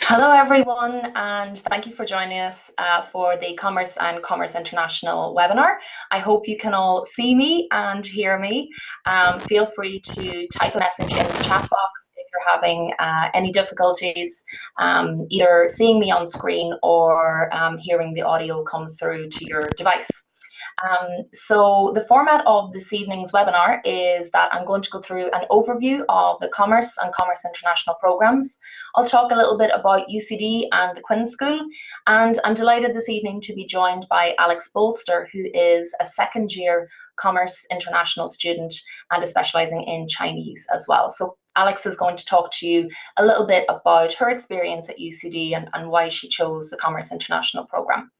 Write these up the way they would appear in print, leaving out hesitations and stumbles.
Hello, everyone, and thank you for joining us for the Commerce and Commerce International webinar. I hope you can all see me and hear me. Feel free to type a message in the chat box if you're having any difficulties either seeing me on screen or hearing the audio come through to your device. So the format of this evening's webinar is that I'm going to go through an overview of the Commerce and Commerce International programs. I'll talk a little bit about UCD and the Quinn School, and I'm delighted this evening to be joined by Alex Bolster, who is a second-year Commerce International student and is specialising in Chinese as well. So Alex is going to talk to you a little bit about her experience at UCD and why she chose the Commerce International programme.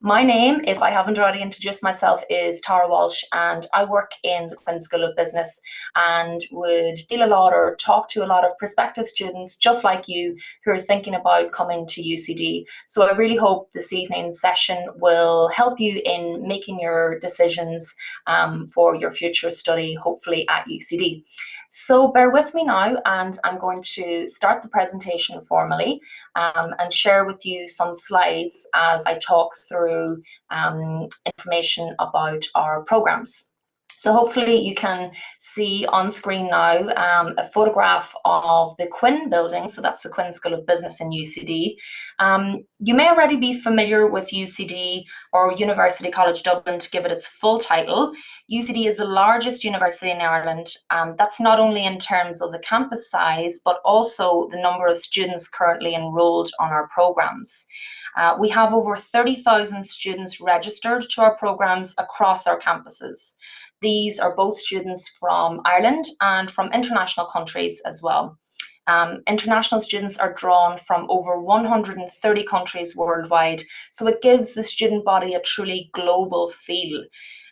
My name, if I haven't already introduced myself, is Tara Walsh, and I work in the Quinn School of Business and would deal a lot or talk to a lot of prospective students just like you who are thinking about coming to UCD. So I really hope this evening's session will help you in making your decisions for your future study, hopefully at UCD. So bear with me now, and I'm going to start the presentation formally and share with you some slides as I talk through information about our programs. So hopefully you can see on screen now a photograph of the Quinn building. So that's the Quinn School of Business in UCD. You may already be familiar with UCD, or University College Dublin to give it its full title. UCD is the largest university in Ireland. That's not only in terms of the campus size, but also the number of students currently enrolled on our programs. We have over 30,000 students registered to our programs across our campuses. These are both students from Ireland and from international countries as well. International students are drawn from over 130 countries worldwide, so it gives the student body a truly global feel.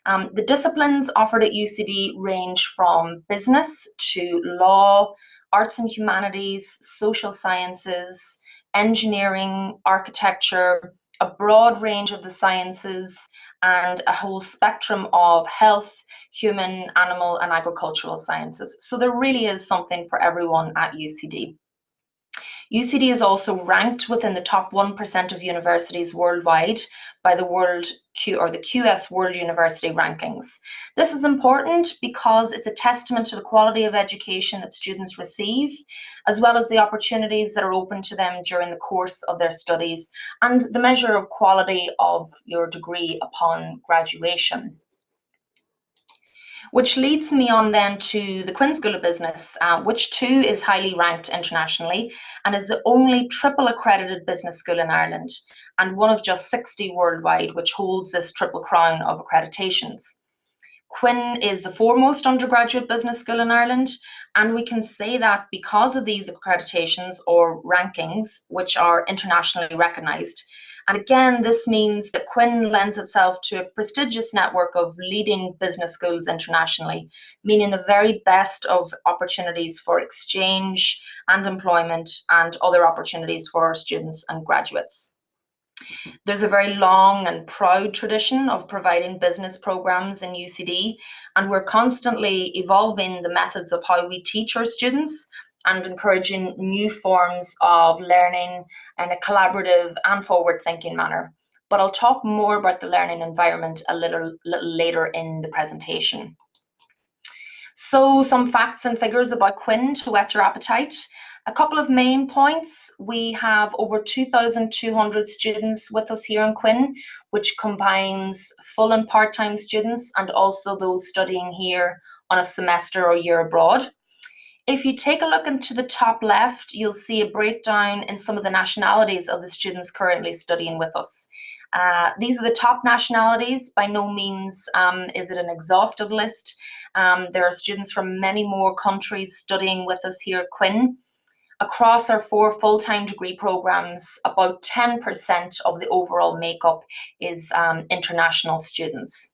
The disciplines offered at UCD range from business to law, arts and humanities, social sciences, engineering, architecture, a broad range of the sciences, and a whole spectrum of health, human, animal, and agricultural sciences. So there really is something for everyone at UCD. UCD is also ranked within the top 1% of universities worldwide by the QS World University Rankings. This is important because it's a testament to the quality of education that students receive, as well as the opportunities that are open to them during the course of their studies, and the measure of quality of your degree upon graduation. Which leads me on then to the Quinn School of Business, which too is highly ranked internationally and is the only triple accredited business school in Ireland, and one of just 60 worldwide which holds this triple crown of accreditations. Quinn is the foremost undergraduate business school in Ireland, and we can say that because of these accreditations or rankings, which are internationally recognised. And again, this means that Quinn lends itself to a prestigious network of leading business schools internationally, meaning the very best of opportunities for exchange and employment and other opportunities for our students and graduates. There's a very long and proud tradition of providing business programs in UCD, and we're constantly evolving the methods of how we teach our students and encouraging new forms of learning in a collaborative and forward-thinking manner. But I'll talk more about the learning environment a little later in the presentation. So some facts and figures about Quinn to whet your appetite. A couple of main points. We have over 2,200 students with us here in Quinn, which combines full and part-time students and also those studying here on a semester or year abroad. If you take a look into the top left, you'll see a breakdown in some of the nationalities of the students currently studying with us. These are the top nationalities. By no means is it an exhaustive list. There are students from many more countries studying with us here at Quinn. Across our 4 full-time degree programs, about 10% of the overall makeup is international students.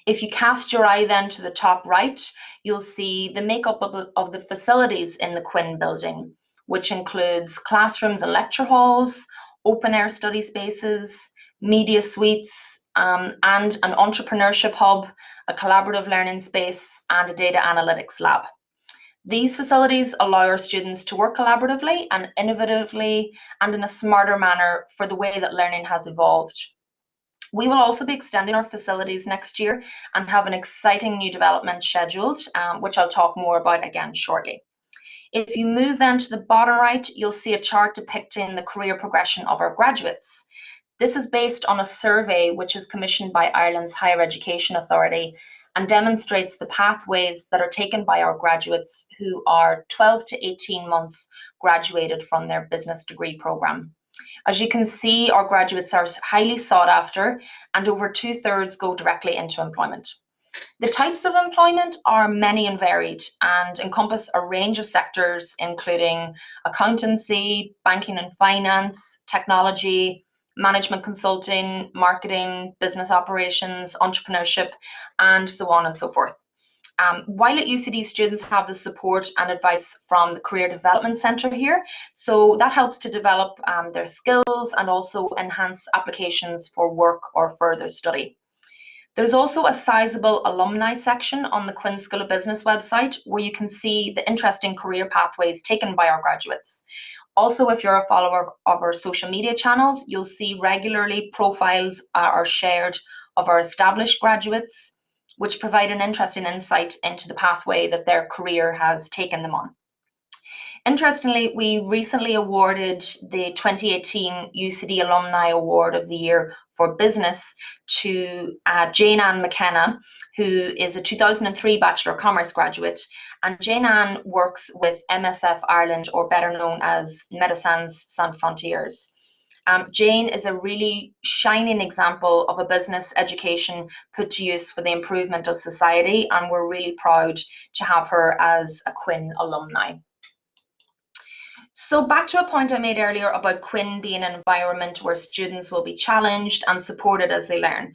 If you cast your eye then to the top right, you'll see the makeup of the facilities in the Quinn building, which includes classrooms and lecture halls, open air study spaces, media suites, and an entrepreneurship hub, a collaborative learning space, and a data analytics lab. These facilities allow our students to work collaboratively and innovatively and in a smarter manner for the way that learning has evolved. We will also be extending our facilities next year and have an exciting new development scheduled, which I'll talk more about again shortly. If you move then to the bottom right, you'll see a chart depicting the career progression of our graduates. This is based on a survey which is commissioned by Ireland's Higher Education Authority and demonstrates the pathways that are taken by our graduates who are 12 to 18 months graduated from their business degree programme. As you can see, our graduates are highly sought after and over 2/3 go directly into employment. The types of employment are many and varied and encompass a range of sectors, including accountancy, banking and finance, technology, management consulting, marketing, business operations, entrepreneurship, and so on and so forth. While at UCD, students have the support and advice from the Career Development Centre here, so that helps to develop their skills and also enhance applications for work or further study. There's also a sizable alumni section on the Quinn School of Business website where you can see the interesting career pathways taken by our graduates. Also, if you're a follower of our social media channels, you'll see regularly profiles are shared of our established graduates, which provide an interesting insight into the pathway that their career has taken them on. Interestingly, we recently awarded the 2018 UCD Alumni Award of the Year for Business to Jane Ann McKenna, who is a 2003 Bachelor of Commerce graduate. And Jane Ann works with MSF Ireland, or better known as Médecins Sans Frontières. Jane is a really shining example of a business education put to use for the improvement of society, and we're really proud to have her as a Quinn alumni. So back to a point I made earlier about Quinn being an environment where students will be challenged and supported as they learn.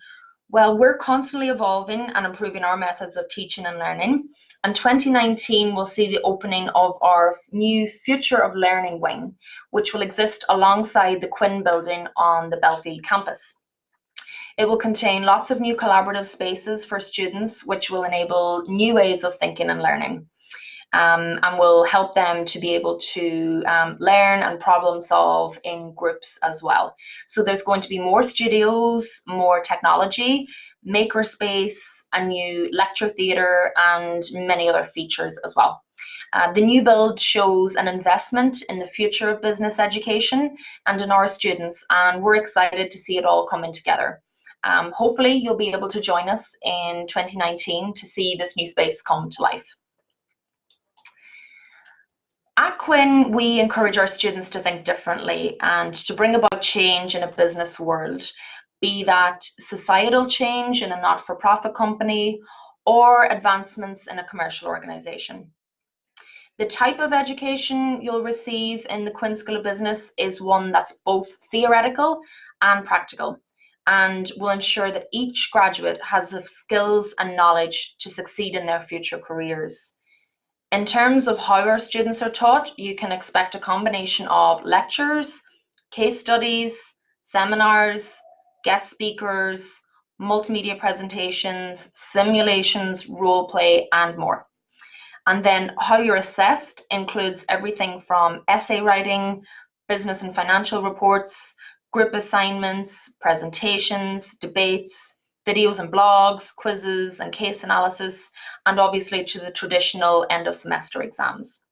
Well, we're constantly evolving and improving our methods of teaching and learning, and 2019 will see the opening of our new Future of Learning wing, which will exist alongside the Quinn building on the Belfield campus. It will contain lots of new collaborative spaces for students, which will enable new ways of thinking and learning. And will help them to be able to learn and problem solve in groups as well. So there's going to be more studios, more technology, makerspace, a new lecture theatre, and many other features as well. The new build shows an investment in the future of business education and in our students, and we're excited to see it all coming together. Hopefully you'll be able to join us in 2019 to see this new space come to life. At Quinn, we encourage our students to think differently and to bring about change in a business world, be that societal change in a not-for-profit company or advancements in a commercial organisation. The type of education you'll receive in the Quinn School of Business is one that's both theoretical and practical, and will ensure that each graduate has the skills and knowledge to succeed in their future careers. In terms of how our students are taught, you can expect a combination of lectures, case studies, seminars, guest speakers, multimedia presentations, simulations, role play, and more. And then how you're assessed includes everything from essay writing, business and financial reports, group assignments, presentations, debates, videos and blogs, quizzes and case analysis, and obviously to the traditional end of semester exams.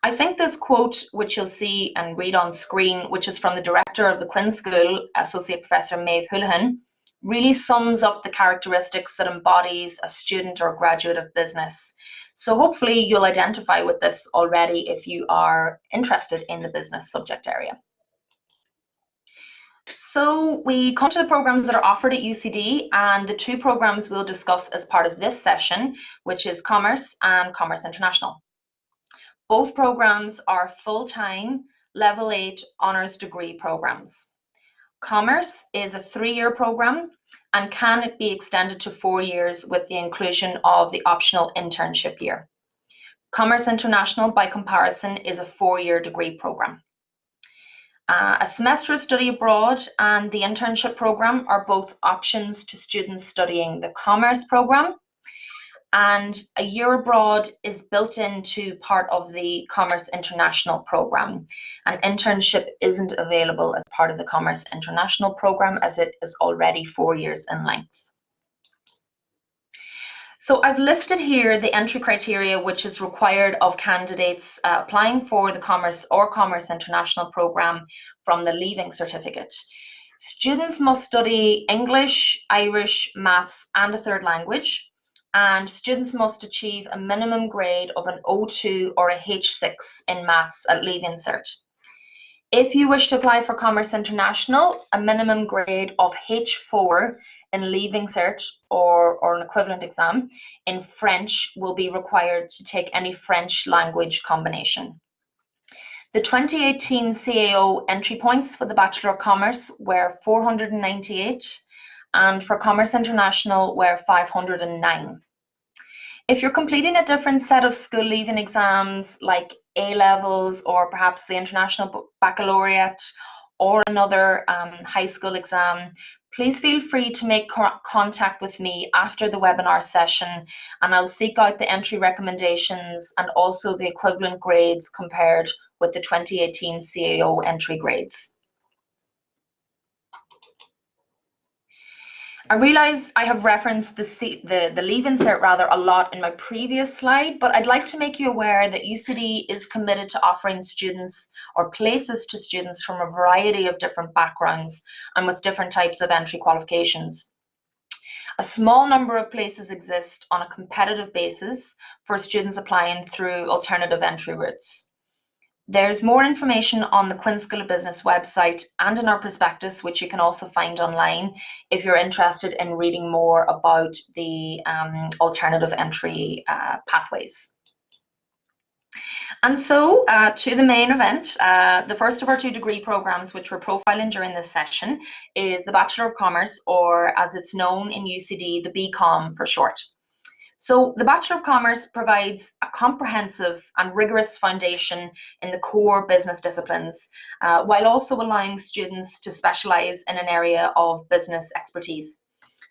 I think this quote, which you'll see and read on screen, which is from the director of the Quinn School, Associate Professor Maeve Houlihan, really sums up the characteristics that embodies a student or graduate of business. So hopefully you'll identify with this already if you are interested in the business subject area. So we come to the programs that are offered at UCD, and the two programs we'll discuss as part of this session, which is Commerce and Commerce International. Both programs are full-time, level 8 honours degree programs. Commerce is a 3-year program and can be extended to 4 years with the inclusion of the optional internship year. Commerce International, by comparison, is a 4-year degree program. A semester of study abroad and the internship program are both options to students studying the commerce program. And a year abroad is built into part of the Commerce International program. An internship isn't available as part of the Commerce International program, as it is already 4 years in length. So I've listed here the entry criteria which is required of candidates applying for the Commerce or Commerce International program from the Leaving Certificate. Students must study English, Irish, Maths and a third language, and students must achieve a minimum grade of an O2 or a H6 in Maths at Leaving Cert. If you wish to apply for Commerce International, a minimum grade of H4 in Leaving Cert or an equivalent exam in French will be required to take any French language combination. The 2018 CAO entry points for the Bachelor of Commerce were 498 and for Commerce International were 509. If you're completing a different set of school leaving exams like A-levels or perhaps the International Baccalaureate or another high school exam, please feel free to make contact with me after the webinar session, and I'll seek out the entry recommendations and also the equivalent grades compared with the 2018 CAO entry grades. I realise I have referenced the Leaving Cert rather a lot in my previous slide, but I'd like to make you aware that UCD is committed to offering students or places to students from a variety of different backgrounds and with different types of entry qualifications. A small number of places exist on a competitive basis for students applying through alternative entry routes. There's more information on the Quinn School of Business website and in our prospectus, which you can also find online if you're interested in reading more about the alternative entry pathways. And so to the main event, the first of our 2 degree programs which we're profiling during this session is the Bachelor of Commerce, or as it's known in UCD, the BCom for short. So the Bachelor of Commerce provides a comprehensive and rigorous foundation in the core business disciplines, while also allowing students to specialise in an area of business expertise.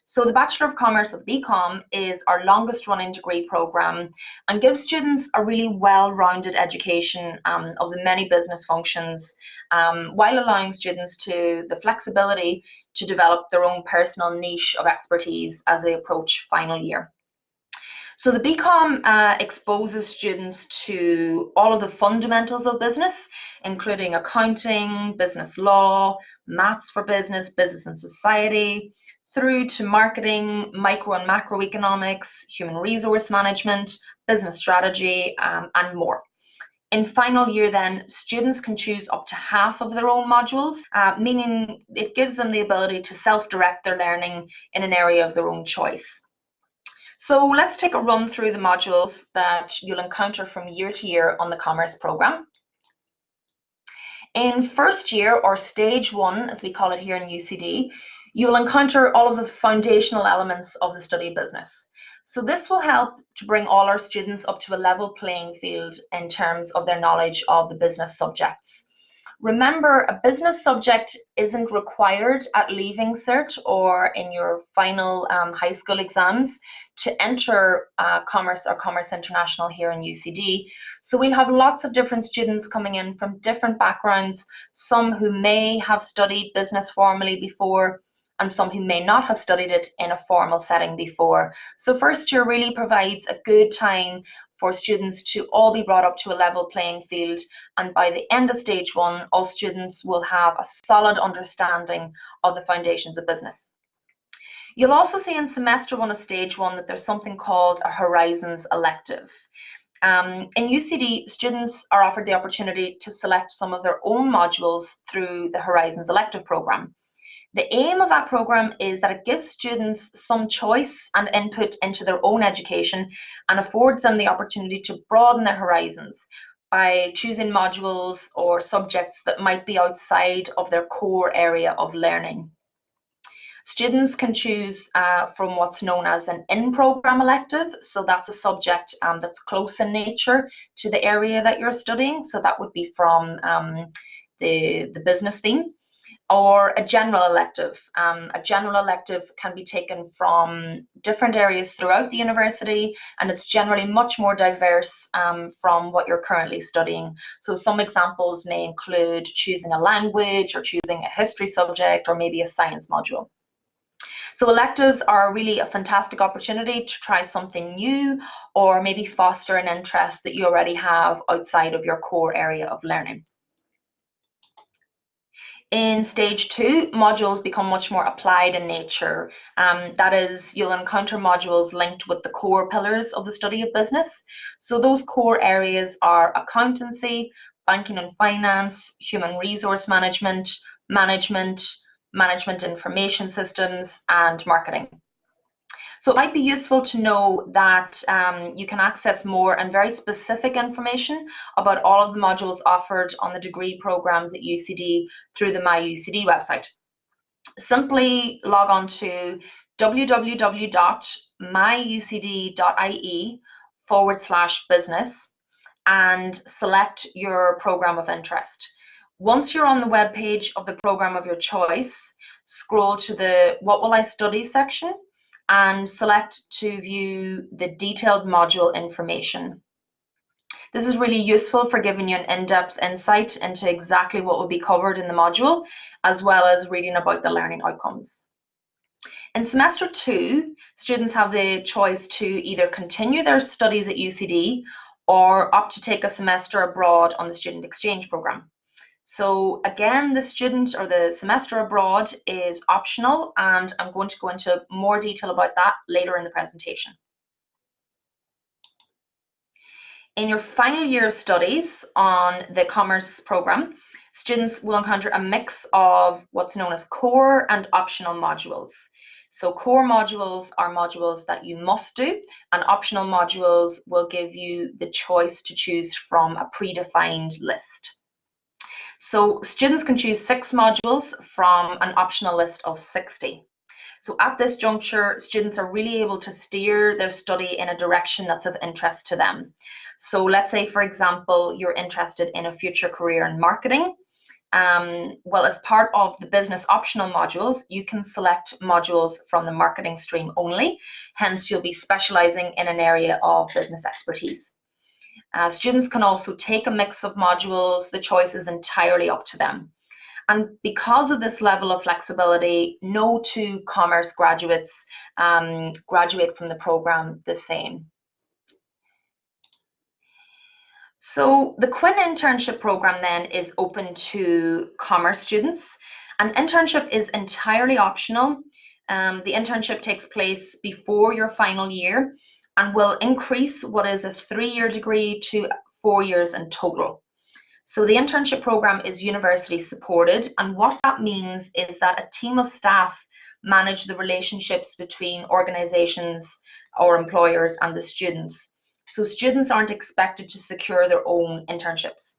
So the Bachelor of Commerce of BCom is our longest running degree programme and gives students a really well-rounded education of the many business functions, while allowing students the flexibility to develop their own personal niche of expertise as they approach final year. So the BCom exposes students to all of the fundamentals of business, including accounting, business law, maths for business, business and society, through to marketing, micro and macroeconomics, human resource management, business strategy, and more. In final year then, students can choose up to half of their own modules, meaning it gives them the ability to self-direct their learning in an area of their own choice. So let's take a run through the modules that you'll encounter from year to year on the Commerce programme. In first year, or stage 1 as we call it here in UCD, you'll encounter all of the foundational elements of the study of business. So this will help to bring all our students up to a level playing field in terms of their knowledge of the business subjects. Remember, a business subject isn't required at Leaving Cert or in your final high school exams to enter Commerce or Commerce International here in UCD. So we'll have lots of different students coming in from different backgrounds, some who may have studied business formally before, and some who may not have studied it in a formal setting before. So first year really provides a good time for students to all be brought up to a level playing field, and by the end of stage 1, all students will have a solid understanding of the foundations of business. You'll also see in semester 1 of stage 1 that there's something called a Horizons elective. In UCD, students are offered the opportunity to select some of their own modules through the Horizons elective programme. The aim of that programme is that it gives students some choice and input into their own education and affords them the opportunity to broaden their horizons by choosing modules or subjects that might be outside of their core area of learning. Students can choose from what's known as an in-programme elective, so that's a subject that's close in nature to the area that you're studying, so that would be from the business theme. or a general elective. A general elective can be taken from different areas throughout the university, and it's generally much more diverse from what you're currently studying. So some examples may include choosing a language or choosing a history subject or maybe a science module. So electives are really a fantastic opportunity to try something new or maybe foster an interest that you already have outside of your core area of learning. In stage 2, modules become much more applied in nature. That is, you'll encounter modules linked with the core pillars of the study of business. So those core areas are accountancy, banking and finance, human resource management, management information systems, and marketing. So it might be useful to know that you can access more and very specific information about all of the modules offered on the degree programs at UCD through the My UCD website. Simply log on to www.myucd.ie/business and select your program of interest. Once you're on the web page of the program of your choice, scroll to the What Will I Study section and select to view the detailed module information. This is really useful for giving you an in-depth insight into exactly what will be covered in the module, as well as reading about the learning outcomes. In semester 2, students have the choice to either continue their studies at UCD or opt to take a semester abroad on the student exchange program. So again, the student or the semester abroad is optional, and I'm going to go into more detail about that later in the presentation. In your final year of studies on the commerce program, students will encounter a mix of what's known as core and optional modules. So core modules are modules that you must do, and optional modules will give you the choice to choose from a predefined list. So students can choose 6 modules from an optional list of 60. So at this juncture, students are really able to steer their study in a direction that's of interest to them. So let's say, for example, you're interested in a future career in marketing. Well, as part of the business optional modules, you can select modules from the marketing stream only. Hence, you'll be specializing in an area of business expertise. Students can also take a mix of modules. The choice is entirely up to them. And because of this level of flexibility, no 2 commerce graduates graduate from the program the same. So the Quinn internship program then is open to commerce students. An internship is entirely optional. The internship takes place before your final year and will increase what is a 3-year degree to 4 years in total. So the internship program is university supported, and what that means is that a team of staff manage the relationships between organizations or employers and the students. So students aren't expected to secure their own internships.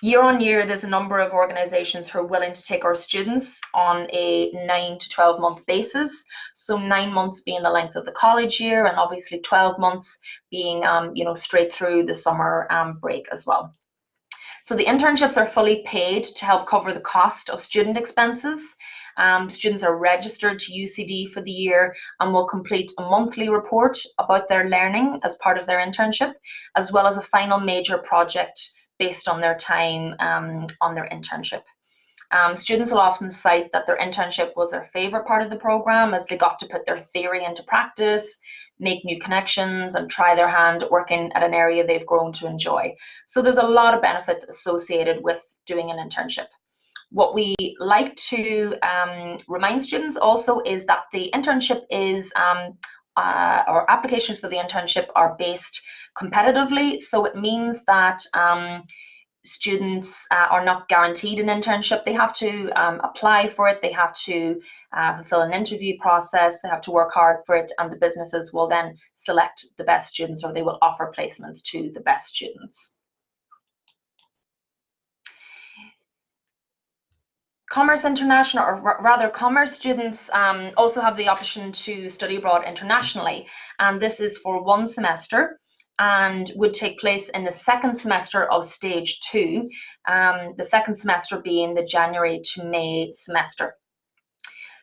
Year on year, there's a number of organizations who are willing to take our students on a 9 to 12 month basis. So 9 months being the length of the college year, and obviously 12 months being straight through the summer break as well. So the internships are fully paid to help cover the cost of student expenses. Students are registered to UCD for the year and will complete a monthly report about their learning as part of their internship, as well as a final major project based on their time on their internship. Students will often cite that their internship was their favorite part of the program, as they got to put their theory into practice, make new connections, and try their hand at working at an area they've grown to enjoy. So there's a lot of benefits associated with doing an internship. What we like to remind students also is that the internship is, or applications for the internship are based competitively. So it means that students are not guaranteed an internship. They have to apply for it, they have to fulfill an interview process, they have to work hard for it, and the businesses will then select the best students, or they will offer placements to the best students. Commerce International, or rather commerce students also have the option to study abroad internationally, and this is for 1 semester. and would take place in the second semester of stage 2, the second semester being the January to May semester.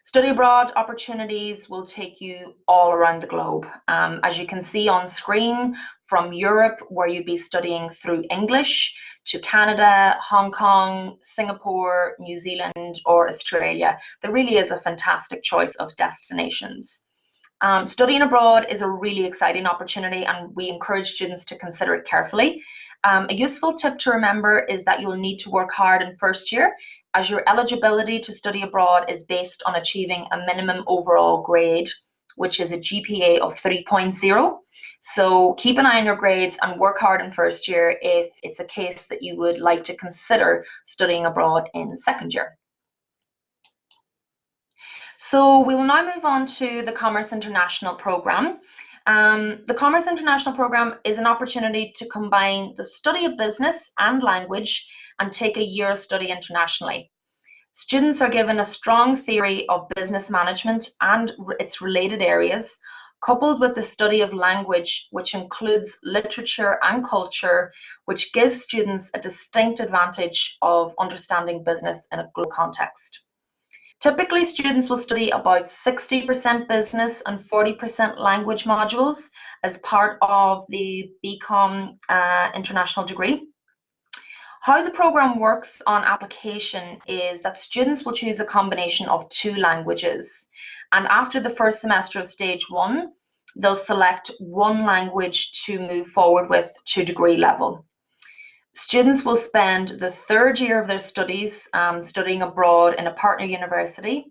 Study abroad opportunities will take you all around the globe. As you can see on screen, from Europe, where you'd be studying through English, to Canada, Hong Kong, Singapore, New Zealand, or Australia. There really is a fantastic choice of destinations. Studying abroad is a really exciting opportunity, and we encourage students to consider it carefully. A useful tip to remember is that you'll need to work hard in first year, as your eligibility to study abroad is based on achieving a minimum overall grade, which is a GPA of 3.0. So keep an eye on your grades and work hard in first year if it's a case that you would like to consider studying abroad in second year. So we will now move on to the Commerce International Programme. The Commerce International Programme is an opportunity to combine the study of business and language and take a year of study internationally. Students are given a strong theory of business management and its related areas, coupled with the study of language, which includes literature and culture, which gives students a distinct advantage of understanding business in a global context. Typically, students will study about 60% business and 40% language modules as part of the BCom international degree. How the program works on application is that students will choose a combination of 2 languages. And after the first semester of stage 1, they'll select 1 language to move forward with to degree level. Students will spend the 3rd year of their studies studying abroad in a partner university,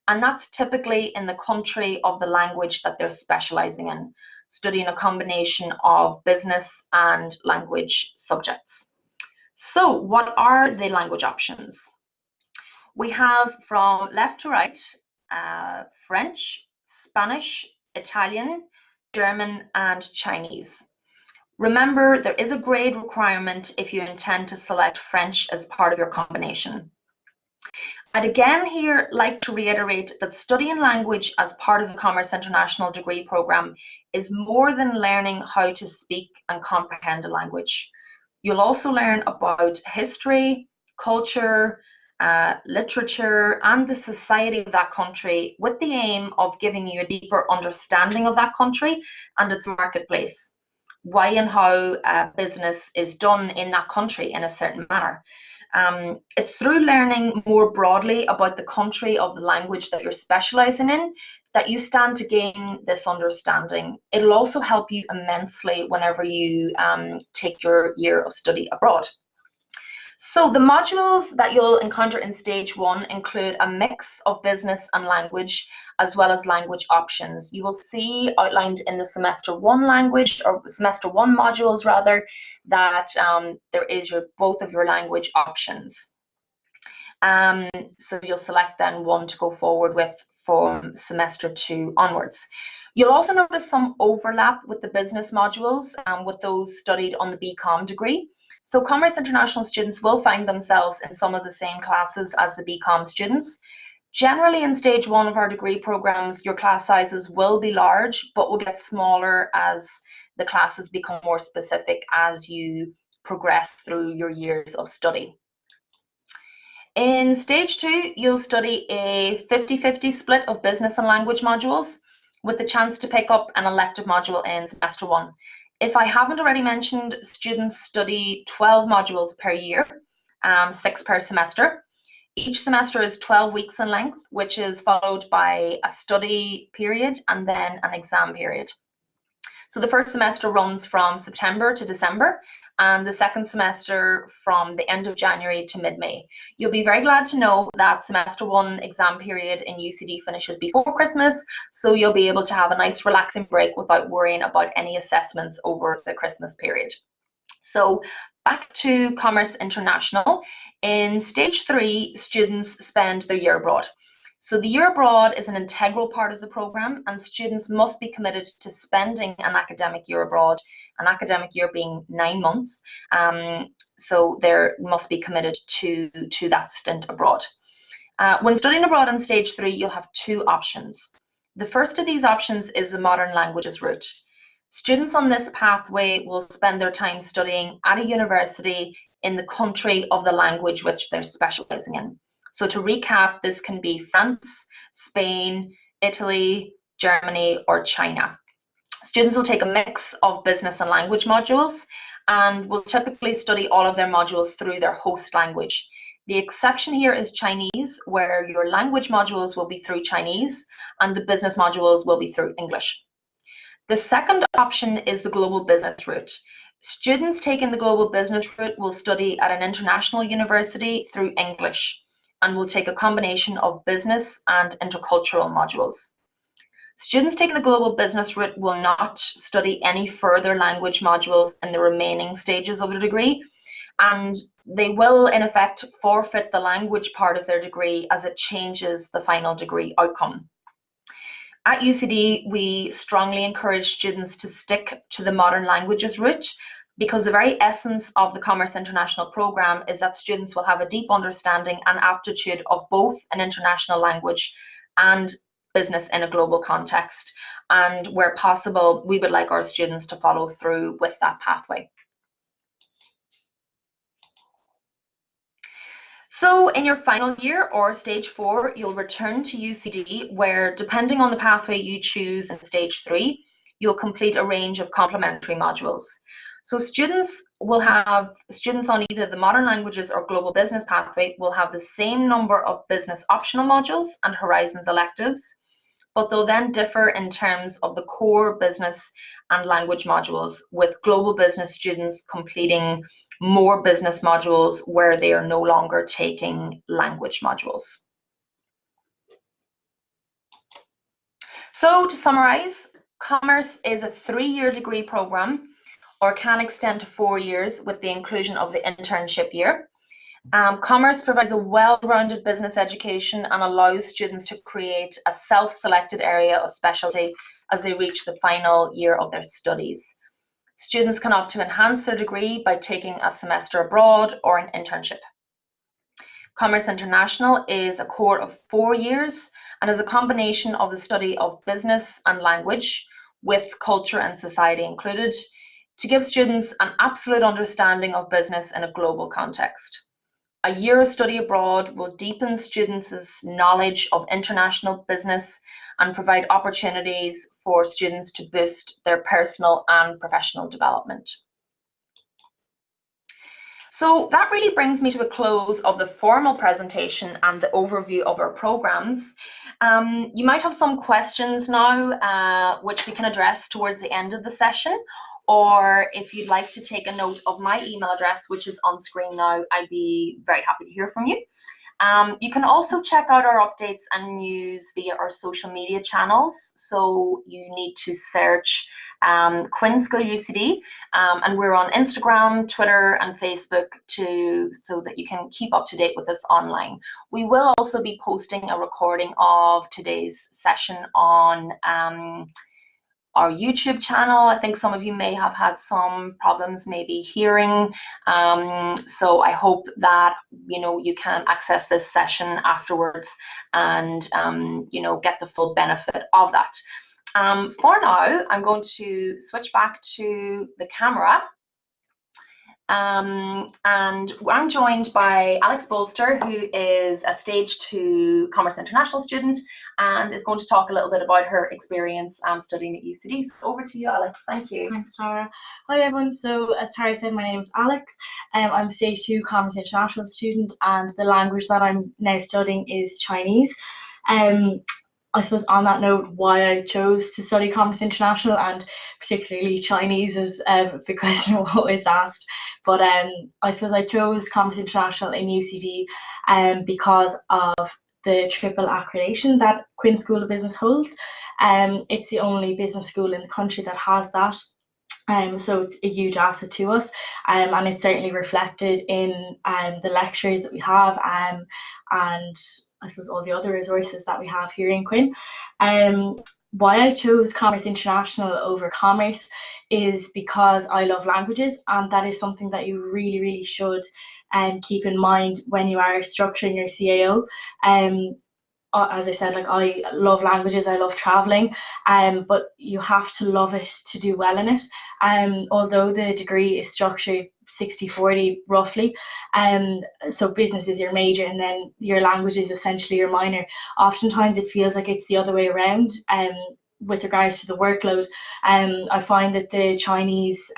and that's typically in the country of the language that they're specialising in, studying a combination of business and language subjects. So what are the language options? We have from left to right, French, Spanish, Italian, German, and Chinese. Remember, there is a grade requirement if you intend to select French as part of your combination. I'd again here like to reiterate that studying language as part of the Commerce International degree programme is more than learning how to speak and comprehend a language. You'll also learn about history, culture, literature, and the society of that country, with the aim of giving you a deeper understanding of that country and its marketplace. Why and how business is done in that country in a certain manner. It's through learning more broadly about the country of the language that you're specialising in that you stand to gain this understanding. It'll also help you immensely whenever you take your year of study abroad. So the modules that you'll encounter in stage 1 include a mix of business and language, as well as language options. You will see outlined in the semester 1 language, or semester 1 modules rather, that there is both of your language options. So you'll select then one to go forward with from semester 2 onwards. You'll also notice some overlap with the business modules with those studied on the BCom degree. So Commerce International students will find themselves in some of the same classes as the BCom students. Generally in stage 1 of our degree programs, your class sizes will be large, but will get smaller as the classes become more specific as you progress through your years of study. In stage 2, you'll study a 50-50 split of business and language modules, with the chance to pick up an elective module in semester 1. If I haven't already mentioned, students study 12 modules per year, 6 per semester. Each semester is 12 weeks in length, which is followed by a study period and then an exam period. So the first semester runs from September to December, and the second semester from the end of January to mid-May. You'll be very glad to know that semester 1 exam period in UCD finishes before Christmas, so you'll be able to have a nice relaxing break without worrying about any assessments over the Christmas period. So back to Commerce International. In stage 3, students spend their year abroad. So the year abroad is an integral part of the programme, and students must be committed to spending an academic year abroad, an academic year being 9 months. So they must be committed to that stint abroad. When studying abroad in stage 3, you'll have 2 options. The first of these options is the modern languages route. Students on this pathway will spend their time studying at a university in the country of the language which they're specialising in. So to recap, this can be France, Spain, Italy, Germany, or China. Students will take a mix of business and language modules and will typically study all of their modules through their host language. The exception here is Chinese, where your language modules will be through Chinese and the business modules will be through English. The second option is the global business route. Students taking the global business route will study at an international university through English and will take a combination of business and intercultural modules. Students taking the global business route will not study any further language modules in the remaining stages of the degree, and they will in effect forfeit the language part of their degree as it changes the final degree outcome. At UCD, we strongly encourage students to stick to the modern languages route because the very essence of the Commerce International programme is that students will have a deep understanding and aptitude of both an international language and business in a global context. And where possible, we would like our students to follow through with that pathway. So in your final year or stage 4, you'll return to UCD where, depending on the pathway you choose in stage 3, you'll complete a range of complementary modules. So students on either the modern languages or global business pathway will have the same number of business optional modules and horizons electives, but they'll then differ in terms of the core business and language modules, with global business students completing more business modules where they are no longer taking language modules. So to summarise, Commerce is a 3-year degree programme or can extend to 4 years with the inclusion of the internship year. Commerce provides a well-rounded business education and allows students to create a self-selected area of specialty as they reach the final year of their studies. Students can opt to enhance their degree by taking a semester abroad or an internship. Commerce International is a core of 4 years and is a combination of the study of business and language, with culture and society included, to give students an absolute understanding of business in a global context. A year of study abroad will deepen students' knowledge of international business and provide opportunities for students to boost their personal and professional development. So that really brings me to a close of the formal presentation and the overview of our programs. You might have some questions now, which we can address towards the end of the session, or if you'd like to take a note of my email address, which is on screen now, I'd be very happy to hear from you. You can also check out our updates and news via our social media channels. So you need to search Quinn School UCD, and we're on Instagram, Twitter, and Facebook so that you can keep up to date with us online. We will also be posting a recording of today's session on our YouTube channel. I think some of you may have had some problems maybe hearing, so I hope that you can access this session afterwards and get the full benefit of that. For now, I'm going to switch back to the camera. And I'm joined by Alex Bolster, who is a Stage 2 Commerce International student and is going to talk a little bit about her experience studying at UCD. So over to you, Alex. Thank you. Thanks, Tara. Hi, everyone. So as Tara said, my name is Alex. I'm a Stage 2 Commerce International student, and the language that I'm now studying is Chinese. I suppose on that note, why I chose to study Commerce International, and particularly Chinese, is the question always asked. But I suppose I chose Commerce International in UCD because of the triple accreditation that Quinn School of Business holds. It's the only business school in the country that has that. So it's a huge asset to us, and it's certainly reflected in the lectures that we have, and I suppose all the other resources that we have here in Quinn. Why I chose Commerce International over Commerce is because I love languages, and that is something that you really, really should keep in mind when you are structuring your CAO. as I said, like I love languages, I love traveling, but you have to love it to do well in it. Although the degree is structured 60-40 roughly, so business is your major and then your language is essentially your minor. Oftentimes it feels like it's the other way around. With regards to the workload, I find that the Chinese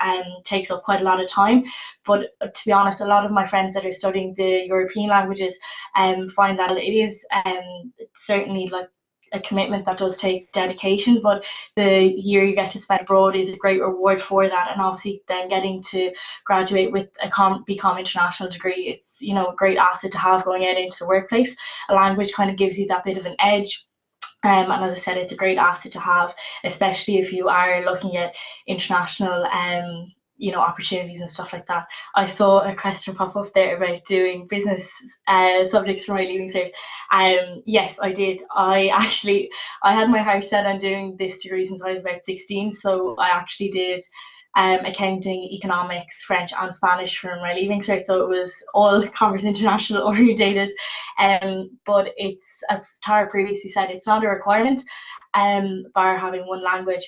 takes up quite a lot of time. But to be honest, a lot of my friends that are studying the European languages find that it is certainly like a commitment that does take dedication, but the year you get to spend abroad is a great reward for that. And obviously then getting to graduate with a BCom international degree, it's, you know, a great asset to have going out into the workplace. A language kind of gives you that bit of an edge. And as I said, it's a great asset to have, especially if you are looking at international you know, opportunities and stuff like that. I saw a question pop up there about doing business subjects for my leaving cert. Yes, I did. I had my heart set on doing this degree since I was about 16, so I actually did accounting, economics, French and Spanish for my leaving cert, so it was all Commerce International orientated. But it's, as Tara previously said, it's not a requirement, bar having one language.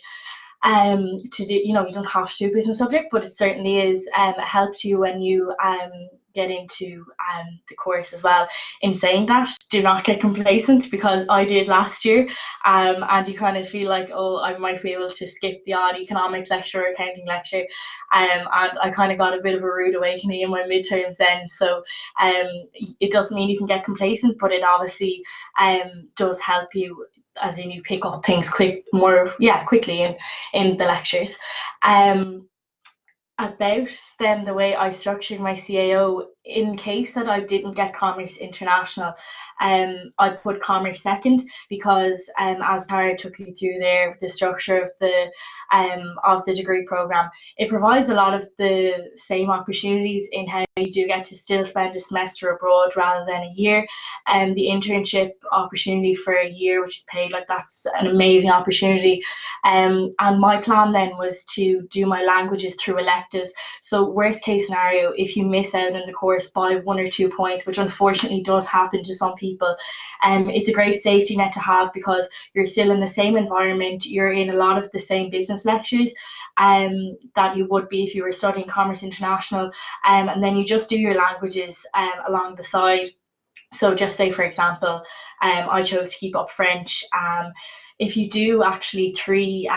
To do, you know, you don't have to do a business subject, but it certainly is a help to you when you get into the course as well. In saying that, do not get complacent, because I did last year, and you kind of feel like, oh, I might be able to skip the odd economics lecture or accounting lecture, and I kind of got a bit of a rude awakening in my midterms then. So it doesn't mean you can get complacent, but it obviously does help you, as in you pick up things quickly in the lectures. About then the way I structured my CAO, in case that I didn't get Commerce International, I put Commerce second, because as Tara took you through there, the structure of the degree program, it provides a lot of the same opportunities in how you do get to still spend a semester abroad rather than a year. The internship opportunity for a year, which is paid, like that's an amazing opportunity. And my plan then was to do my languages through electives. So worst case scenario, if you miss out on the course by 1 or 2 points, which unfortunately does happen to some people, it's a great safety net to have, because you're still in the same environment, you're in a lot of the same business lectures that you would be if you were studying Commerce International, and then you just do your languages along the side. So just say, for example, I chose to keep up French. If you do actually three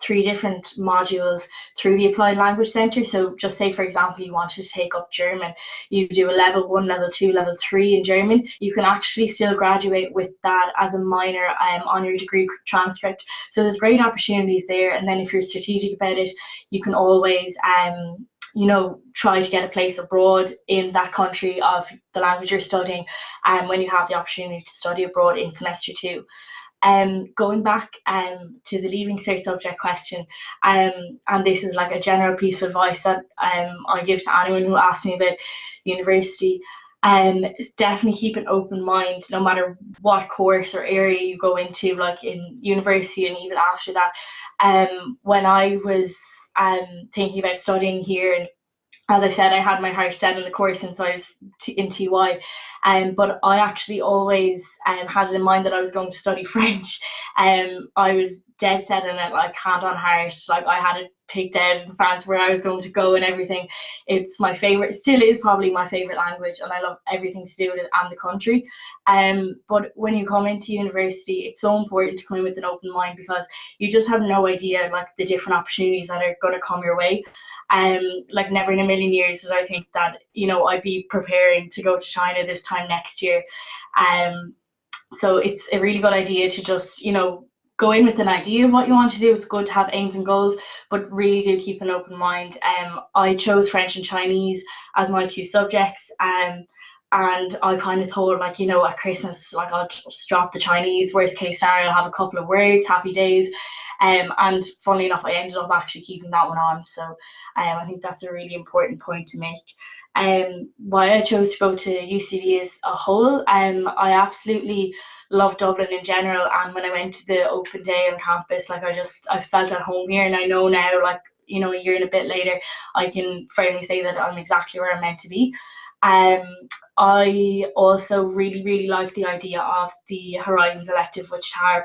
different modules through the Applied Language Centre, so just say, for example, you wanted to take up German, you do a level 1, level 2, level 3 in German, you can actually still graduate with that as a minor on your degree transcript. So there's great opportunities there. And then if you're strategic about it, you can always you know, try to get a place abroad in that country of the language you're studying, when you have the opportunity to study abroad in semester 2. Going back to the leaving cert subject question, and this is like a general piece of advice that I give to anyone who asks me about university, definitely keep an open mind no matter what course or area you go into, like in university and even after that. When I was thinking about studying here, and as I said, I had my heart set on the course since I was in TY, but I actually always had it in mind that I was going to study French. I was dead set on it, like hand on heart. Like I had it picked out in France where I was going to go and everything. It's my favorite, still is probably my favorite language, and I love everything to do with it and the country. But when you come into university, it's so important to come in with an open mind, because you just have no idea like the different opportunities that are going to come your way. Like never in a million years did I think that, you know, I'd be preparing to go to China this time next year. So it's a really good idea to just, you know, go in with an idea of what you want to do. It's good to have aims and goals, but really do keep an open mind. I chose French and Chinese as my 2 subjects, and I kind of thought, like, you know, at Christmas, like I'll just drop the Chinese, worst case scenario, I'll have a couple of words, happy days. And funnily enough, I ended up actually keeping that one on. So I think that's a really important point to make. Why I chose to go to UCD as a whole, I absolutely love Dublin in general, and when I went to the open day on campus, like I felt at home here, and I know now, like, you know, a year and a bit later, I can firmly say that I'm exactly where I'm meant to be. I also really like the idea of the Horizons elective, which Tara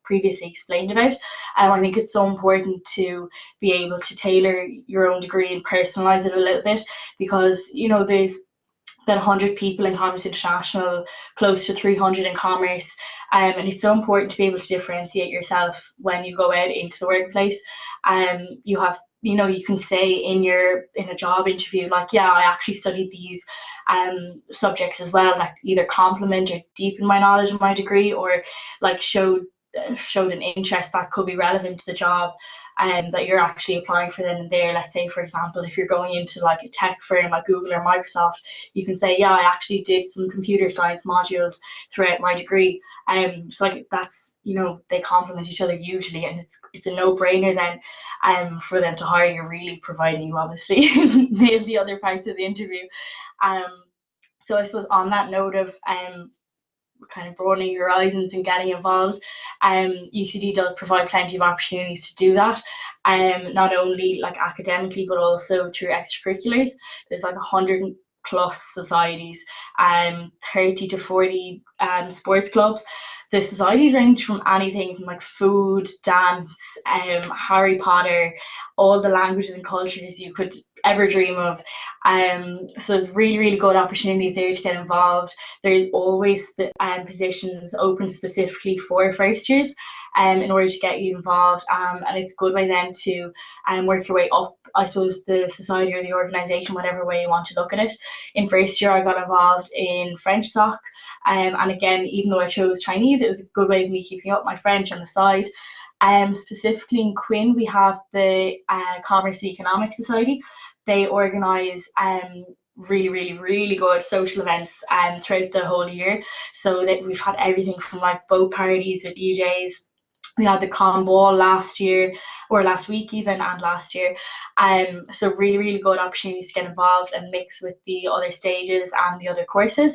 previously explained about. I think it's so important to be able to tailor your own degree and personalize it a little bit, because, you know, there's about 100 people in Commerce International, close to 300 in Commerce, and it's so important to be able to differentiate yourself when you go out into the workplace. You have, you know, you can say in a job interview, like, yeah, I actually studied these subjects as well, that either complement or deepen my knowledge of my degree, or like showed an interest that could be relevant to the job that you're actually applying for then and there. Let's say, for example, if you're going into like a tech firm like Google or Microsoft, you can say, yeah, I actually did some computer science modules throughout my degree. So like that's, you know, they complement each other usually, and it's a no-brainer then for them to hire you, really, providing you obviously nail the other parts of the interview. So I suppose on that note of kind of broadening your horizons and getting involved, UCD does provide plenty of opportunities to do that, not only like academically but also through extracurriculars. There's like 100 plus societies, 30 to 40 sports clubs. The societies range from anything from like food, dance, Harry Potter, all the languages and cultures you could ever dream of. So there's really good opportunities there to get involved. There's always positions open specifically for first years in order to get you involved, and it's a good way then to work your way up, I suppose, the society or the organisation, whatever way you want to look at it. In first year I got involved in French Soc, and again, even though I chose Chinese, it was a good way of me keeping up my French on the side. Specifically in Quinn, we have the Commerce and Economics Society. They organise really good social events throughout the whole year. So that we've had everything from like boat parties with DJs. We had the Con Ball last week even, and last year. So really good opportunities to get involved and mix with the other stages and the other courses.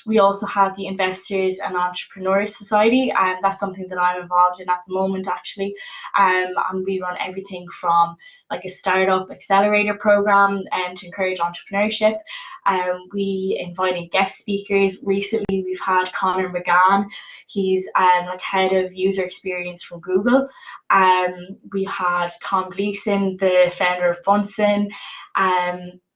We also have the Investors and Entrepreneurs Society, and that's something that I'm involved in at the moment actually. And we run everything from like a startup accelerator program to encourage entrepreneurship. We invite in guest speakers. Recently we've had Conor McGann. He's like head of user experience from Google. We had Tom Gleeson, the founder of Bunsen,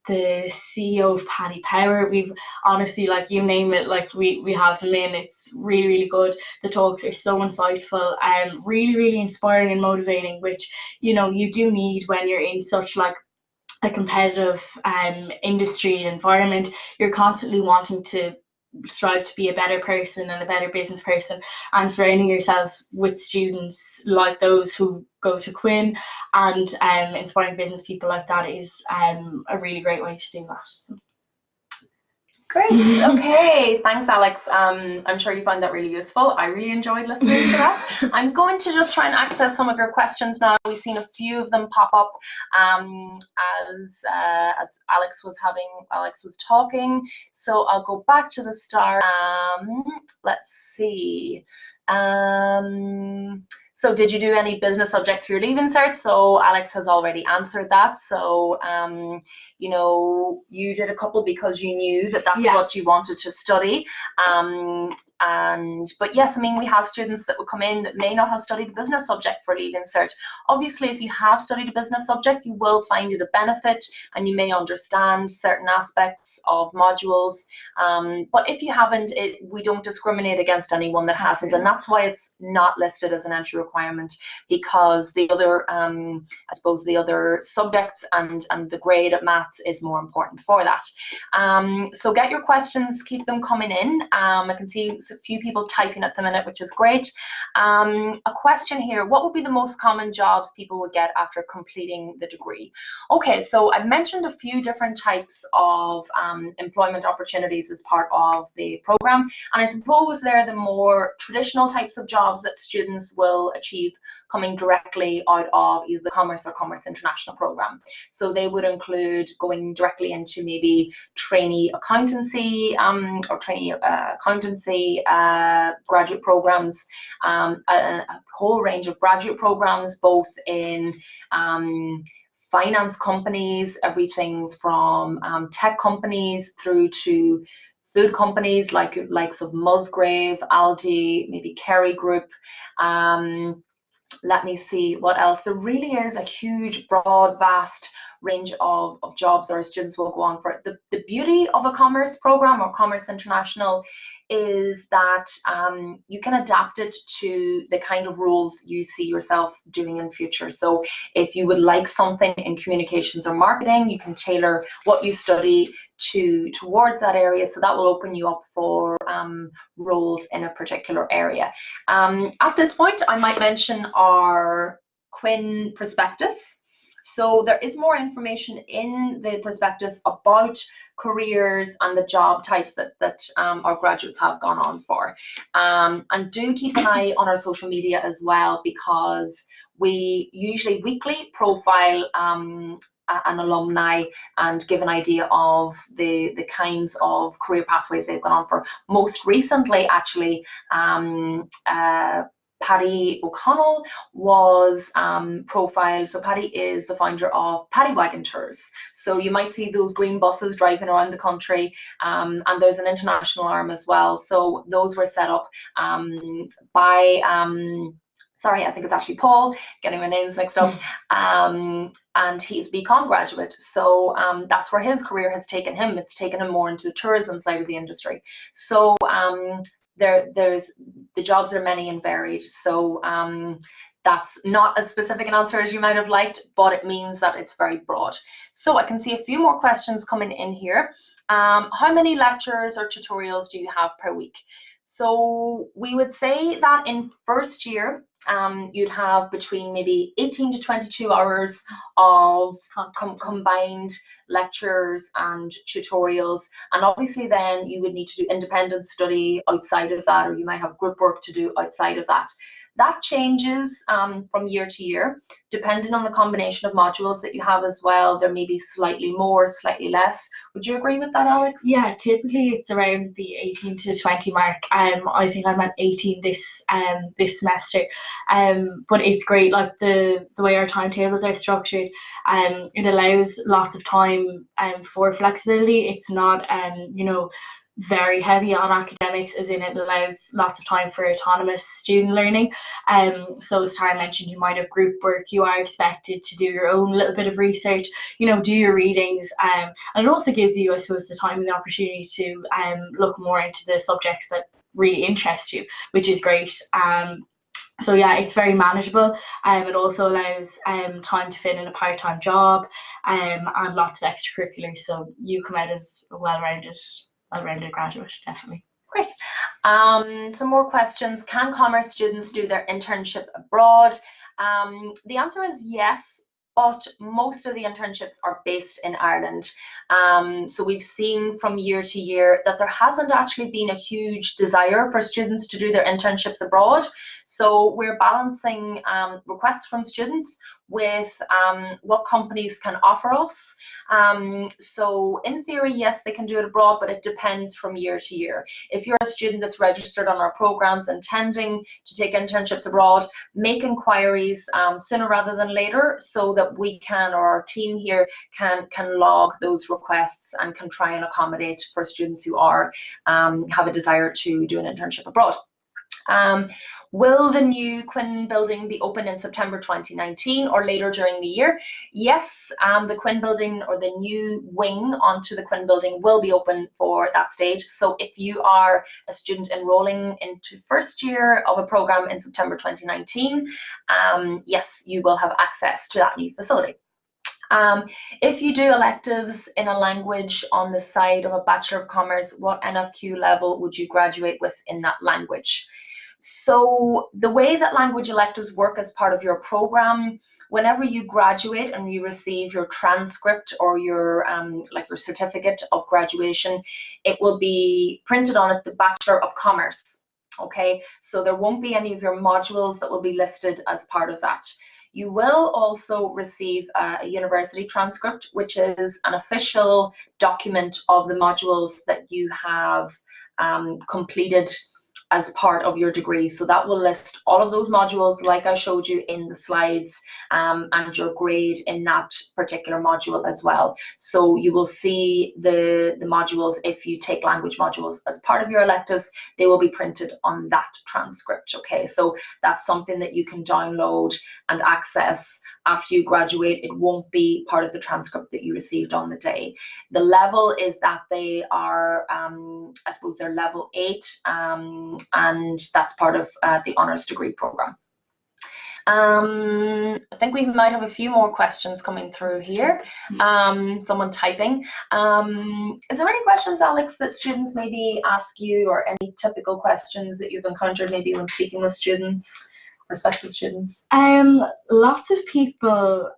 the CEO of Paddy Power. We've honestly, like, you name it, like we have them in. It's really good. The talks are so insightful and really inspiring and motivating, which, you know, you do need when you're in such like a competitive industry and environment. You're constantly wanting to strive to be a better person and a better business person, and surrounding yourselves with students like those who go to Quinn and inspiring business people like that is a really great way to do that. So. Great. Okay. Thanks, Alex. I'm sure you find that really useful. I really enjoyed listening to that. I'm going to just try and access some of your questions now. We've seen a few of them pop up as Alex was talking. So I'll go back to the start. Let's see. So did you do any business subjects for your Leaving Cert? So Alex has already answered that. So, you know, you did a couple because you knew that that's what you wanted to study. But yes, I mean, we have students that would come in that may not have studied a business subject for Leaving Cert. Obviously, if you have studied a business subject, you will find it a benefit and you may understand certain aspects of modules. But if you haven't, we don't discriminate against anyone that hasn't. And that's why it's not listed as an entry requirement, because the other, I suppose, the other subjects and the grade at maths is more important for that. So get your questions, keep them coming in. I can see a few people typing at the minute, which is great. A question here: what would be the most common jobs people would get after completing the degree? Okay, so I've mentioned a few different types of employment opportunities as part of the program, and I suppose they're the more traditional types of jobs that students will achieve coming directly out of either the Commerce or Commerce International program. So they would include going directly into maybe trainee accountancy or trainee accountancy graduate programs, a whole range of graduate programs, both in finance companies, everything from tech companies through to food companies like likes of Musgrave, Aldi, maybe Kerry Group. Let me see what else. There really is a huge, broad, vast range of jobs our students will go on for. The beauty of a commerce program or Commerce International is that you can adapt it to the kind of roles you see yourself doing in future. So if you would like something in communications or marketing, you can tailor what you study towards that area, so that will open you up for roles in a particular area. At this point, I might mention our Quinn prospectus. So there is more information in the prospectus about careers and the job types that our graduates have gone on for. And do keep an eye on our social media as well, because we usually weekly profile an alumni and give an idea of the kinds of career pathways they've gone on for. Most recently, actually, Paddy O'Connell was profiled. So Paddy is the founder of Paddy Wagon Tours. So you might see those green buses driving around the country, and there's an international arm as well. So those were set up by sorry, I think it's actually Paul, getting my names mixed up, and he's a BCom graduate. So that's where his career has taken him. It's taken him more into the tourism side of the industry. So there's the jobs are many and varied. So that's not as specific an answer as you might have liked, but it means that it's very broad. So I can see a few more questions coming in here. How many lectures or tutorials do you have per week? So we would say that in first year, you'd have between maybe 18 to 22 hours of combined lectures and tutorials. And obviously then you would need to do independent study outside of that, or you might have group work to do outside of that. That changes from year to year, depending on the combination of modules that you have as well. There may be slightly more, slightly less. Would you agree with that, Alex? Yeah, typically it's around the 18 to 20 mark. I think I'm at 18 this semester. But it's great, like the way our timetables are structured. It allows lots of time for flexibility. It's not very heavy on academics, as in it allows lots of time for autonomous student learning. So as Tara mentioned, you might have group work, you are expected to do your own little bit of research, do your readings, and it also gives you, I suppose, the time and the opportunity to look more into the subjects that really interest you, which is great. So yeah, it's very manageable. It also allows time to fit in a part-time job and lots of extracurriculars, so you come out as a well-rounded graduate, definitely. Great. Some more questions. Can commerce students do their internship abroad? The answer is yes, but most of the internships are based in Ireland. So we've seen from year to year that there hasn't actually been a huge desire for students to do their internships abroad. So we're balancing requests from students with what companies can offer us. So in theory, yes, they can do it abroad, but it depends from year to year. If you're a student that's registered on our programs intending to take internships abroad, make inquiries sooner rather than later, so that we can, or our team here can log those requests and can try and accommodate for students who are have a desire to do an internship abroad. Will the new Quinn building be open in September 2019 or later during the year? Yes, the Quinn building, or the new wing onto the Quinn building, will be open for that stage. So if you are a student enrolling into first year of a program in September 2019, yes, you will have access to that new facility. If you do electives in a language on the side of a Bachelor of Commerce, what NFQ level would you graduate with in that language? So the way that language electives work as part of your program, whenever you graduate and you receive your transcript or your like your certificate of graduation, it will be printed on it the Bachelor of Commerce. Okay, so there won't be any of your modules that will be listed as part of that. You will also receive a university transcript, which is an official document of the modules that you have completed as part of your degree. So that will list all of those modules like I showed you in the slides, and your grade in that particular module as well. So you will see the modules. If you take language modules as part of your electives, they will be printed on that transcript. Okay, so that's something that you can download and access after you graduate. It won't be part of the transcript that you received on the day. The level is that they are, I suppose they're level 8, and that's part of the honours degree programme. I think we might have a few more questions coming through here. Someone typing. Is there any questions, Alex, that students maybe ask you, or any typical questions that you've encountered maybe when speaking with students or special students? Lots of people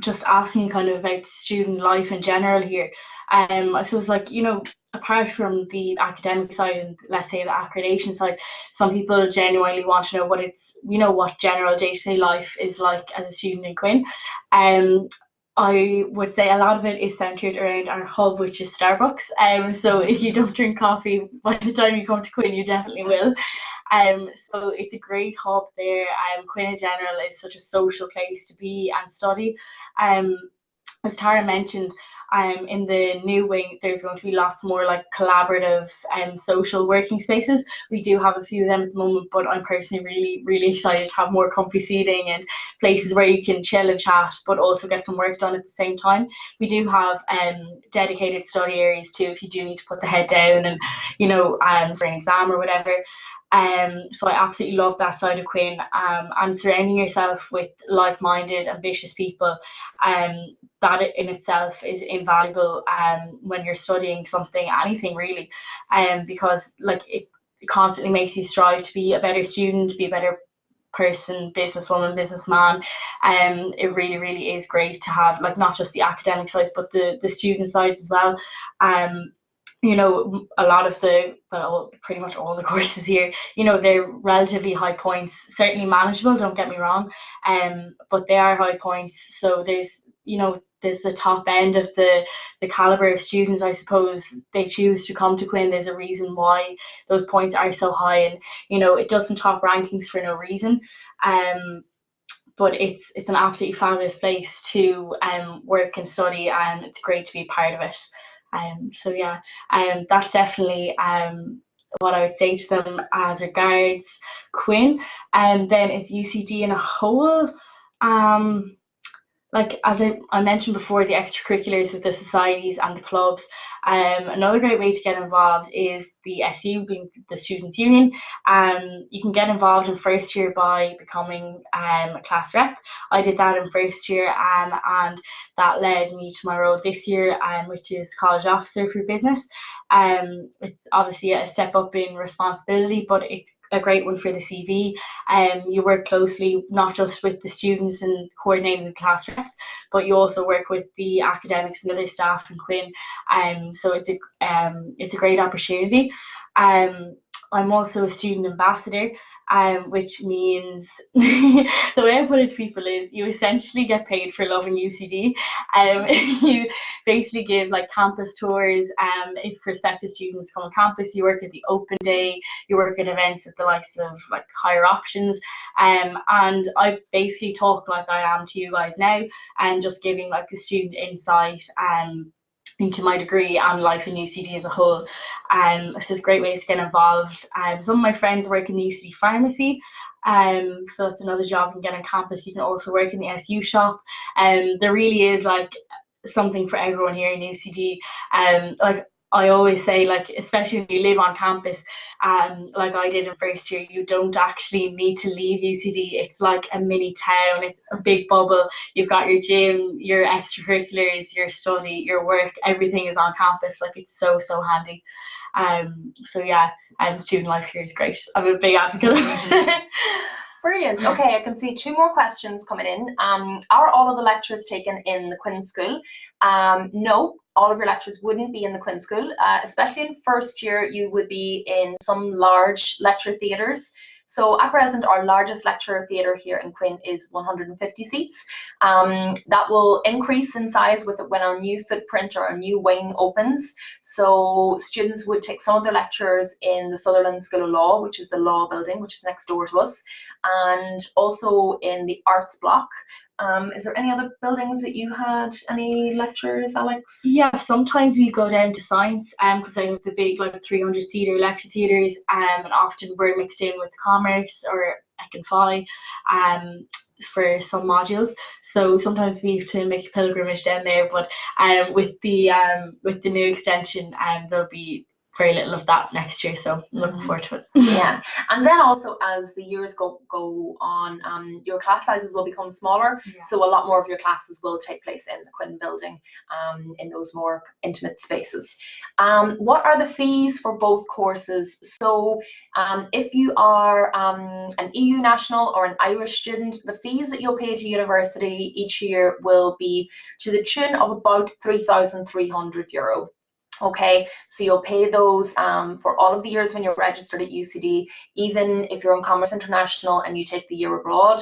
just ask me kind of about student life in general here. I suppose, like, you know, apart from the academic side and let's say the accreditation side, some people genuinely want to know what it's, you know, what general day-to-day life is like as a student in Quinn. I would say a lot of it is centered around our hub, which is Starbucks. So if you don't drink coffee by the time you come to Quinn, you definitely will. So it's a great hub there. Quinn in general is such a social place to be and study. As Tara mentioned, in the new wing, there's going to be lots more like collaborative social working spaces. We do have a few of them at the moment, but I'm personally really excited to have more comfy seating and places where you can chill and chat, but also get some work done at the same time. We do have dedicated study areas too, if you do need to put the head down and, you know, for an exam or whatever. So I absolutely love that side of Quinn, and surrounding yourself with like-minded, ambitious people. That in itself is invaluable when you're studying something, anything really, because like it constantly makes you strive to be a better student, be a better person, businesswoman, businessman. It really is great to have, like, not just the academic sides but the student sides as well. You know, a lot of pretty much all the courses here, you know, they're relatively high points, certainly manageable, don't get me wrong, but they are high points. So there's, you know, there's the top end of the caliber of students, I suppose. They choose to come to Quinn. There's a reason why those points are so high, and, you know, it doesn't top rankings for no reason. But it's an absolutely fabulous place to work and study, and it's great to be part of it. So yeah, that's definitely what I would say to them as regards Quinn. And then it's UCD in a whole. Like, as I mentioned before, the extracurriculars with the societies and the clubs. Another great way to get involved is the SU, being the Students' Union. You can get involved in first year by becoming a class rep. I did that in first year, and that led me to my role this year, which is college officer for business. It's obviously a step up in responsibility, but it's a great one for the CV. You work closely not just with the students and coordinating the class reps, but you also work with the academics and other staff in Quinn. So it's a great opportunity. I'm also a student ambassador, which means the way I put it to people is you essentially get paid for loving UCD. You basically give like campus tours. If prospective students come on campus, you work at the open day, you work at events at the likes of like higher options. And I basically talk like I am to you guys now, and just giving like the student insight into my degree and life in UCD as a whole. This is a great way to get involved. Some of my friends work in the UCD pharmacy, so that's another job you can get on campus. You can also work in the SU shop. There really is like something for everyone here in UCD. Like I always say, like, especially if you live on campus, like I did in first year, you don't actually need to leave UCD. It's like a mini town. It's a big bubble. You've got your gym, your extracurriculars, your study, your work. Everything is on campus. Like, it's so handy. So yeah, student life here is great. I'm a big advocate of it. Brilliant. Okay, I can see 2 more questions coming in. Are all of the lectures taken in the Quinn School? No, all of your lectures wouldn't be in the Quinn School. Especially in first year, you would be in some large lecture theatres. So at present, our largest lecture theatre here in Quinn is 150 seats. That will increase in size when our new footprint or our new wing opens. So students would take some of their lectures in the Sutherland School of Law, which is the law building, which is next door to us, and also in the arts block. Is there any other buildings that you had any lectures, Alex? Yeah, sometimes we go down to science because I have the big like 300-seater lecture theatres, and often we're mixed in with commerce or ec and phi for some modules. So sometimes we have to make a pilgrimage down there, but with the new extension, there'll be very little of that next year, so I'm looking forward to it. Yeah, and then also as the years go on, your class sizes will become smaller, so a lot more of your classes will take place in the Quinn building, in those more intimate spaces. What are the fees for both courses? So if you are an EU national or an Irish student, the fees that you'll pay to university each year will be to the tune of about €3,300. Okay, so you'll pay those for all of the years when you're registered at UCD, even if you're in Commerce International and you take the year abroad.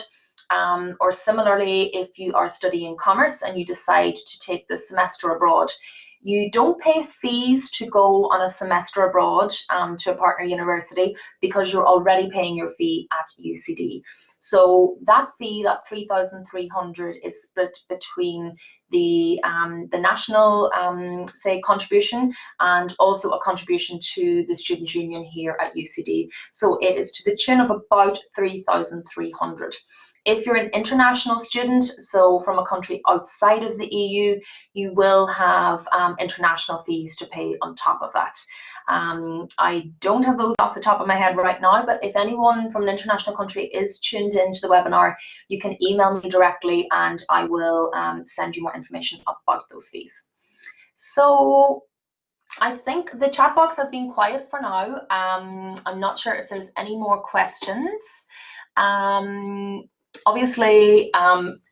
Or similarly, if you are studying commerce and you decide to take the semester abroad, you don't pay fees to go on a semester abroad to a partner university because you're already paying your fee at UCD. So that fee, that 3,300, is split between the national, say, contribution and also a contribution to the Student Union here at UCD. So it is to the tune of about 3,300. If you're an international student, so from a country outside of the EU, you will have international fees to pay on top of that. I don't have those off the top of my head right now, but if anyone from an international country is tuned into the webinar, you can email me directly and I will send you more information about those fees. So I think the chat box has been quiet for now. I'm not sure if there's any more questions. Obviously,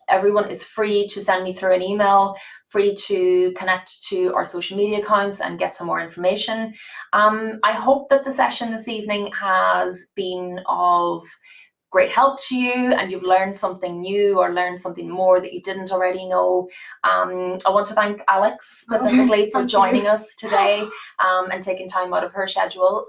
everyone is free to send me through an email, free to connect to our social media accounts and get some more information. I hope that the session this evening has been of great help to you and you've learned something new or learned something more that you didn't already know. I want to thank Alex specifically for joining us today and taking time out of her schedule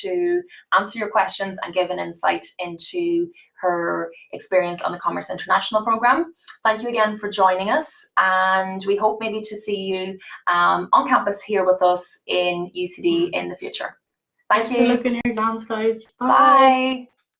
to answer your questions and give an insight into her experience on the Commerce International programme. Thank you again for joining us, and we hope maybe to see you on campus here with us in UCD in the future. Thank you. Look in your exams, guys. Bye.